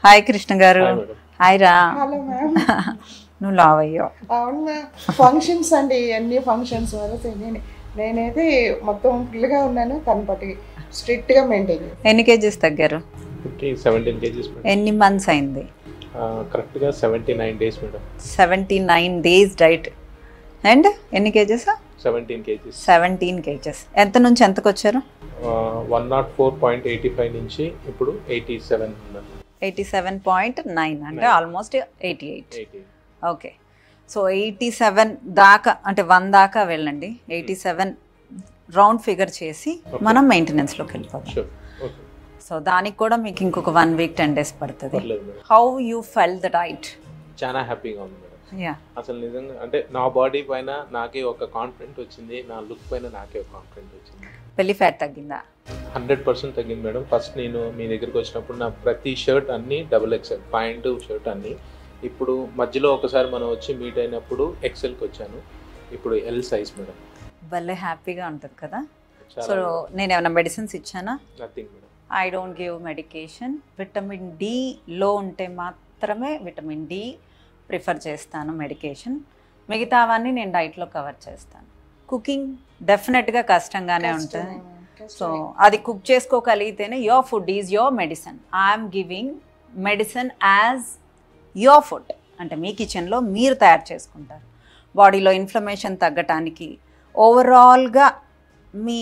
Hi Krishna గారు. Hi రా. Hello ma'am. నువ్వు లావ్ అయ్యావు. అవును మ్యామ్, ఫంక్షన్స్ అండి, అన్ని ఫంక్షన్స్ వరకు నేనైతే మొత్తం ఫుల్గా ఉన్నాను. తన బట్టి స్ట్రిక్ట్గా మెయింటైన్. ఎన్ని కేజీస్ తగ్గారు? 17 kgs. ఎన్ని మంత్స్ అయింది? కరెక్ట్గా 79 days madam. 79 days diet. And ఎన్ని కేజెస్? 17 kgs. 17 కేజెస్. ఎంత నుంచి ఎంతకు వచ్చారు? 104.85 నుంచి ఇప్పుడు 87 ఉన్నాను. 87.9 అంటే ఆల్మోస్ట్ 88. ఓకే, సో 87 దాకా అంటే 1 దాకా వెళ్ళండి. 87 రౌండ్ ఫిగర్ చేసి మనం మెయింటెనెన్స్లోకి వెళ్ళిపోతాం. సో దానికి కూడా మీకు ఇంకొక 1 week 10 days పడుతుంది. How you felt the diet? చాలా హ్యాపీగా ఉంది మేడం. అసలు నిజంగా అంటే నా బాడీ పైన నాకే ఒక కాన్ఫిడెంట్ వచ్చింది, నా లుక్ పైన నాకే ఒక కాన్ఫిడెంట్ వచ్చింది. బెల్లీ ఫ్యాట్ తగ్గిందా? 100% తగ్గింది మేడం. ఫస్ట్ నేను మీ దగ్గరికి వచ్చినప్పుడు నా ప్రతి షర్ట్ అన్ని XXL ప్యాంట్ షర్ట్ అన్ని. ఇప్పుడు మధ్యలో ఒకసారి మనం వచ్చి మీట్ అయినప్పుడు XLకి వచ్చాను, ఇప్పుడు L సైజ్ మేడం. భలే హ్యాపీగా ఉంటుంది కదా. సో నేను ఏమైనా మెడిసిన్స్ ఇచ్చానా? Nothing madam. I don't give medication. Vitamin D లో ఉంటే మాత్రమే విటమిన్ డి ప్రిఫర్ చేస్తాను మెడికేషన్. మిగతావన్నీ నేను డైట్లో కవర్ చేస్తాను. కుకింగ్ డెఫినెట్గా కష్టంగానే ఉంటుంది. సో అది కుక్ చేసుకోగలిగితేనే your food is your medicine. I'm giving medicine as your food. అంటే మీ కిచెన్లో మీరు తయారు చేసుకుంటారు. బాడీలో ఇన్ఫ్లమేషన్ తగ్గటానికి ఓవరాల్గా మీ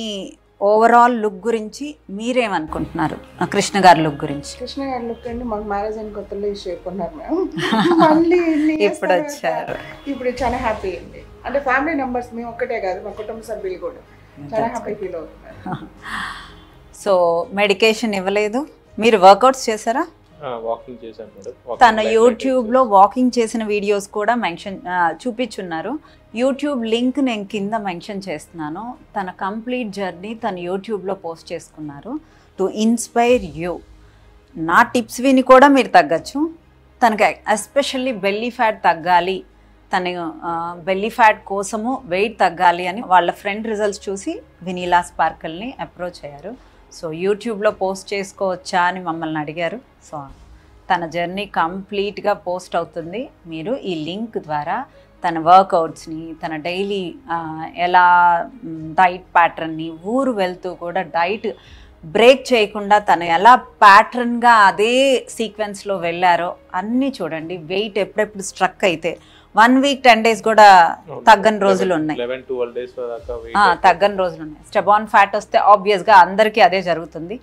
ఓవరాల్ లుక్ గురించి మీరేమనుకుంటున్నారు? కృష్ణ గారి లుక్ గురించి. కృష్ణ గారి లుక్ అండి, మాకు మ్యారేజ్ అయిన కొత్తలో ఈ షేప్ ఉన్నారు మ్యామ్. మళ్ళీ ఇప్పుడు వచ్చారు. ఇప్పుడు చాలా హ్యాపీ అండి. అంటే ఫ్యామిలీ మెంబర్స్ మేము ఒక్కటే కాదు, మా కుటుంబ సభ్యులు కూడా చాలా హ్యాపీ ఫీల్ అవుతున్నారు. సో మెడికేషన్ ఇవ్వలేదు. మీరు వర్కౌట్స్ చేశారా? వాకింగ్ చేశాను మేడం. తన యూట్యూబ్లో వాకింగ్ చేసిన వీడియోస్ కూడా చూపించున్నారు. యూట్యూబ్ లింక్ నేను కింద మెన్షన్ చేస్తున్నాను. తన కంప్లీట్ జర్నీ తన యూట్యూబ్లో పోస్ట్ చేసుకున్నారు టు ఇన్స్పైర్ యూ. నా టిప్స్ విని కూడా మీరు తగ్గచ్చు. తనకి ఎస్పెషల్లీ బెల్లీ ఫ్యాట్ తగ్గాలి, తన బెల్లీ ఫ్యాట్ కోసము వెయిట్ తగ్గాలి అని వాళ్ళ ఫ్రెండ్ రిజల్ట్స్ చూసి వినీలా స్పార్కల్ని అప్రోచ్ అయ్యారు. సో యూట్యూబ్లో పోస్ట్ చేసుకోవచ్చా అని మమ్మల్ని అడిగారు. సో తన జర్నీ కంప్లీట్గా పోస్ట్ అవుతుంది. మీరు ఈ లింక్ ద్వారా తన వర్కౌట్స్ని, తన డైలీ ఎలా డైట్ ప్యాటర్న్ని, ఊరు వెళ్తూ కూడా డైట్ బ్రేక్ చేయకుండా తను ఎలా ప్యాటర్న్గా అదే సీక్వెన్స్లో వెళ్ళారో అన్నీ చూడండి. వెయిట్ ఎప్పుడెప్పుడు స్ట్రక్ అయితే 1 week 10 days కూడా తగ్గని రోజులు ఉన్నాయి, 11-12 days తగ్గని రోజులు ఉన్నాయి. స్టెబాన్ ఫ్యాట్ వస్తే ఆబ్వియస్గా అందరికీ అదే జరుగుతుంది.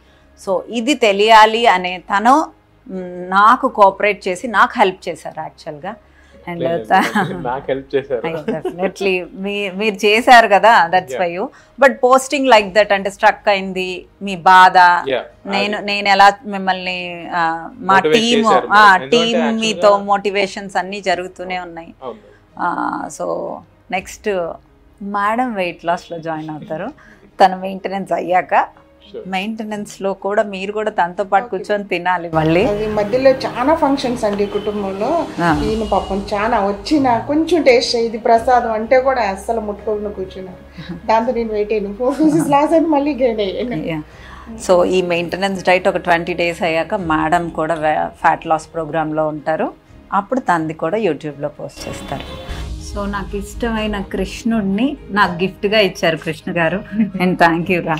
సో ఇది తెలియాలి అనే తను నాకు కోఆపరేట్ చేసి నాకు హెల్ప్ చేశారు యాక్చువల్గా. అండ్ డెఫినెట్లీ మీరు చేశారు కదా, that's why you. But posting like that అంటే స్ట్రక్ అయింది మీ బాధ. నేను ఎలా మిమ్మల్ని మా టీమ్ మీతో మోటివేషన్స్ అన్నీ జరుగుతూనే ఉన్నాయి. సో నెక్స్ట్ మేడం వెయిట్ లాస్లో జాయిన్ అవుతారు. తన మెయింటెనెన్స్ అయ్యాక మెయింటెనెన్స్ లో కూడా మీరు కూడా తనతో పాటు కూర్చొని తినాలి. మళ్ళీ మధ్యలో చాలా ఫంక్షన్స్ అండి కుటుంబంలో. ఈయన పాపం చాలా వచ్చిన కొంచెం టేస్ట్ ఇది ప్రసాదం అంటే కూడా అస్సలు ముట్టుకోకుండా కూర్చున్నారు. దాంతో నేను వెయిట్ అయ్యాను, 4 kgs లాస్ అని మళ్ళీ గెయిన్ అయ్యాను. సో ఈ మెయింటెనెన్స్ డైట్ ఒక 20 days అయ్యాక మేడం కూడా ఫ్యాట్ లాస్ ప్రోగ్రాంలో ఉంటారు. అప్పుడు తనది కూడా యూట్యూబ్లో పోస్ట్ చేస్తారు. సో నాకు ఇష్టమైన కృష్ణుడిని నాకు గిఫ్ట్గా ఇచ్చారు కృష్ణ గారు. అండ్ థ్యాంక్ యూ రా.